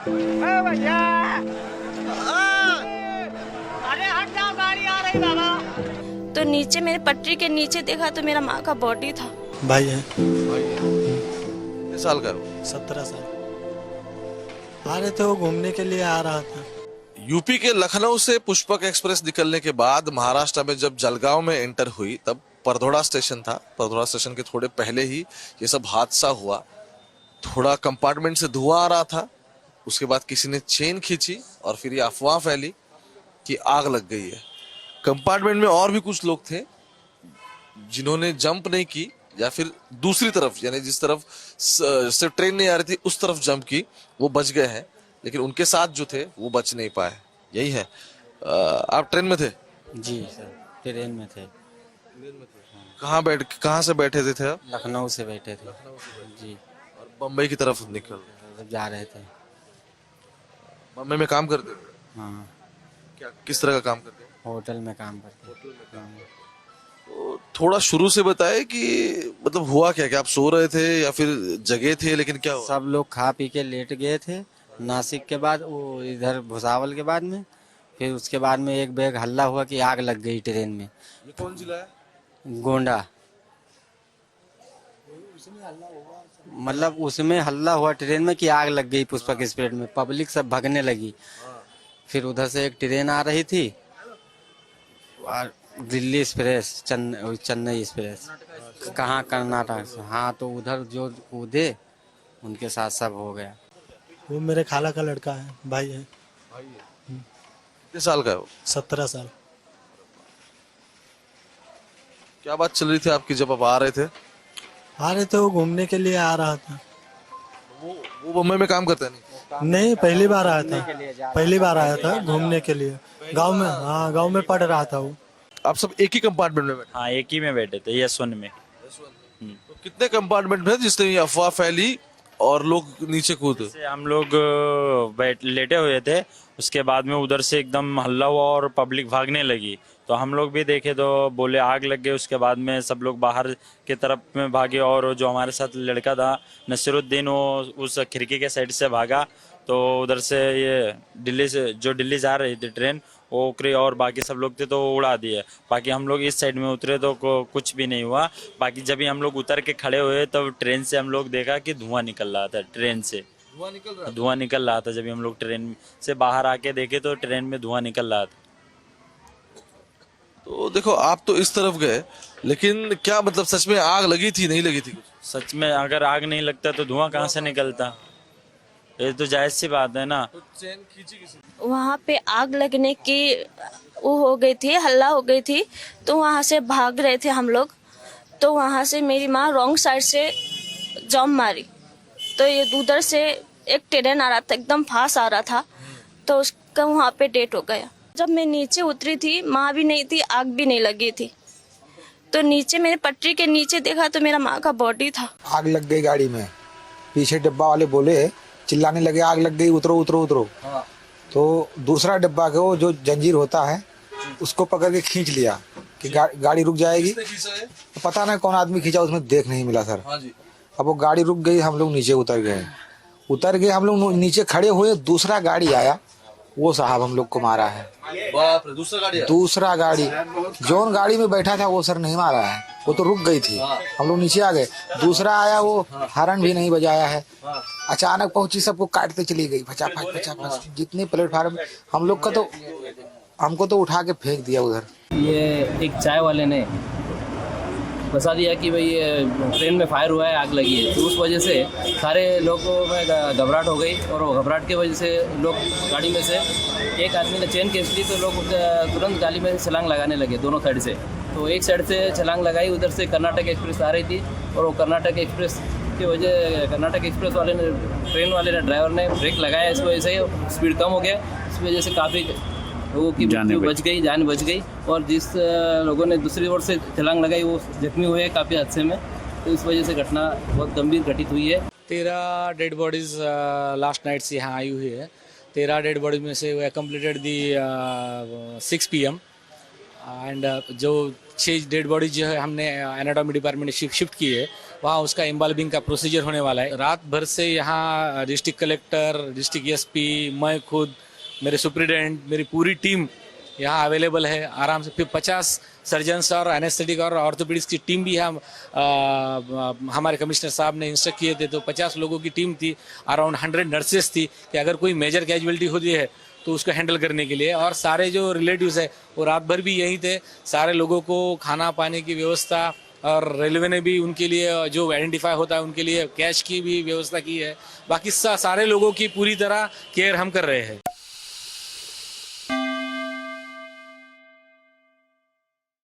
ए भैया, अरे हट जाओ, गाड़ी आ रही बाबा। तो नीचे मेरे पटरी के नीचे देखा तो मेरा माँ का बॉडी था। भाई है। कितने साल का है वो? 17 साल। आ रहे थे, वो घूमने के लिए आ रहा था। यूपी के लखनऊ से पुष्पक एक्सप्रेस निकलने के बाद महाराष्ट्र में जब जलगांव में एंटर हुई तब परधोड़ा स्टेशन था। परधोड़ा स्टेशन के थोड़े पहले ही ये सब हादसा हुआ। थोड़ा कंपार्टमेंट से धुआं आ रहा था, उसके बाद किसी ने चेन खींची और फिर ये अफवाह फैली कि आग लग गई है। कंपार्टमेंट में और भी कुछ लोग थे जिन्होंने जंप नहीं की या फिर दूसरी तरफ यानी जिस तरफ से ट्रेन नहीं आ रही थी उस तरफ जंप की, वो बच गए हैं। लेकिन उनके साथ जो थे वो बच नहीं पाए। यही है। आप ट्रेन में थे? जी सर, ट्रेन में थे। कहाँ से बैठे थे आप? लखनऊ से बैठे थे जी। और बम्बई की तरफ निकल जा रहे थे। बम्बई में काम करते थे? हाँ, क्या किस तरह का काम करते हैं? होटल में काम करते। तो थोड़ा शुरू से बताए कि मतलब हुआ क्या? क्या आप सो रहे थे या फिर जगे थे? लेकिन क्या हुआ? सब लोग खा पी के लेट गए थे नासिक के बाद, वो इधर भुसावल के बाद में। फिर उसके बाद में एक बैग हल्ला हुआ कि आग लग गई ट्रेन में। ये कौन जिला है? गोंडा। मतलब उसमें हल्ला हुआ ट्रेन में कि आग लग गई पुष्पक एक्सप्रेस में। पब्लिक सब भागने लगी। फिर उधर से एक ट्रेन आ रही थी और दिल्ली एक्सप्रेस, चेन्नई एक्सप्रेस, कहाँ कर्नाटक से। हाँ, तो उधर जो कूदे उनके साथ सब हो गया। वो मेरे खाला का लड़का है, भाई है। कितने साल का है वो? 17 साल। क्या बात चल रही थी आपकी जब आप आ रहे थे? आ रहे थे, वो घूमने के लिए आ रहा था। वो बम्बई में काम करते नहीं? नहीं, पहली बार आया था। पहली बार आया था घूमने के लिए गांव में। हाँ, गांव में पढ़ रहा था वो। आप सब एक ही कंपार्टमेंट में बैठे? हाँ, एक ही में बैठे थे, यशवंत में। तो कितने कंपार्टमेंट में जिससे ये अफवाह फैली और लोग नीचे कूदे? से हम लोग लेटे हुए थे। उसके बाद में उधर से एकदम हल्ला हुआ और पब्लिक भागने लगी। तो हम लोग भी देखे तो बोले आग लग गई। उसके बाद में सब लोग बाहर के तरफ में भागे और जो हमारे साथ लड़का था नसीरुद्दीन, वो उस खिड़की के साइड से भागा। तो उधर से ये दिल्ली से जो दिल्ली जा रही थी ट्रेन, वो उतरी और बाकी सब लोग थे तो उड़ा दिए। बाकी हम लोग इस साइड में उतरे तो कुछ भी नहीं हुआ। बाकी जब भी हम लोग उतर के खड़े हुए तब ट्रेन से हम लोग देखा कि धुआं निकल रहा था। ट्रेन से धुआं निकल रहा था। जब भी हम लोग ट्रेन से बाहर आके देखे तो ट्रेन में धुआं निकल रहा था। तो देखो, आप तो इस तरफ गए, लेकिन क्या मतलब सच में आग लगी थी, नहीं लगी थी कुछ? सच में अगर आग नहीं लगता तो धुआं कहाँ से निकलता? ये तो जायज सी बात है ना। तो चैन खींची किसी? वहाँ पे आग लगने की वो हो गई थी, हल्ला हो गई थी। तो वहाँ से भाग रहे थे हम लोग। तो वहाँ से मेरी माँ रॉन्ग साइड से जंप मारी। तो ये उधर से एक ट्रेन आ रहा था, एकदम फास्ट आ रहा था। तो उसका वहाँ पे डेथ हो गया। जब मैं नीचे उतरी थी, माँ भी नहीं थी, आग भी नहीं लगी थी। तो नीचे मेरे पटरी के नीचे देखा तो मेरा माँ का बॉडी था। आग लग गई गाड़ी में। पीछे डिब्बा वाले बोले, चिल्लाने लगे आग लग गई, उतरो उतरो उतरो। तो दूसरा डिब्बा के वो जो जंजीर होता है उसको पकड़ के खींच लिया कि गाड़ी रुक जाएगी। तो पता नहीं कौन आदमी खींचा, उसमें देख नहीं मिला सर। अब वो गाड़ी रुक गई, हम लोग नीचे उतर गए। हम लोग नीचे खड़े हुए, दूसरा गाड़ी आया, वो साहब हम लोग को मारा है। बाप रे, दूसरा गाड़ी जोन गाड़ी में बैठा था वो सर नहीं मारा है, वो तो रुक गई थी। हम लोग नीचे आ गए। दूसरा आया, वो हॉर्न भी नहीं बजाया है। अचानक पहुंची, सबको काटते चली गई फटाफट फटाफट। जितने प्लेटफार्म हम लोग का, तो हमको तो उठा के फेंक दिया उधर। ये एक चाय वाले ने बता दिया कि भाई ये ट्रेन में फायर हुआ है, आग लगी है। तो उस वजह से सारे लोगों में घबराहट हो गई और वो घबराहट की वजह से लोग गाड़ी में से एक आदमी ने चेन खींच ली। तो लोग तुरंत गाड़ी में छलांग लगाने लगे दोनों साइड से। तो एक साइड से छलांग लगाई, उधर से कर्नाटक एक्सप्रेस आ रही थी और वो कर्नाटक एक्सप्रेस की वजह, कर्नाटक एक्सप्रेस वाले ने, ट्रेन वाले ने, ड्राइवर ने ब्रेक लगाया। इस वजह से स्पीड कम हो गया। इस वजह से काफ़ी लोगों की जान बच गई। और जिस लोगों ने दूसरी ओर से छलांग लगाई वो जख्मी हुए हैं काफ़ी हादसे में। तो इस वजह से घटना बहुत गंभीर घटित हुई है। 13 डेड बॉडीज लास्ट नाइट से यहाँ आई हुई है। 13 डेड बॉडीज में से वे कम्प्लीटेड दी 6 PM एंड जो 6 डेड बॉडीज जो है हमने एनाटॉमी डिपार्टमेंट में शिफ्ट की है। वहाँ उसका इम्बाल्बिंग का प्रोसीजर होने वाला है। रात भर से यहाँ डिस्ट्रिक्ट कलेक्टर, डिस्ट्रिक्ट एसपी, मैं खुद, मेरे सुप्रिटेंडेंट, मेरी पूरी टीम यहाँ अवेलेबल है आराम से। फिर 50 सर्जन्स और एनेस्थेटिक और ऑर्थोपेडिक्स की टीम भी हम हमारे कमिश्नर साहब ने इंस्ट्रक्ट किए थे, तो 50 लोगों की टीम थी, अराउंड 100 नर्सेस थी कि अगर कोई मेजर कैजुअलिटी होती है तो उसको हैंडल करने के लिए। और सारे जो रिलेटिव्स है वो रात भर भी यहीं थे, सारे लोगों को खाना पाने की व्यवस्था, और रेलवे ने भी उनके लिए जो आइडेंटिफाई होता है उनके लिए कैश की भी व्यवस्था की है। बाकी सारे लोगों की पूरी तरह केयर हम कर रहे हैं।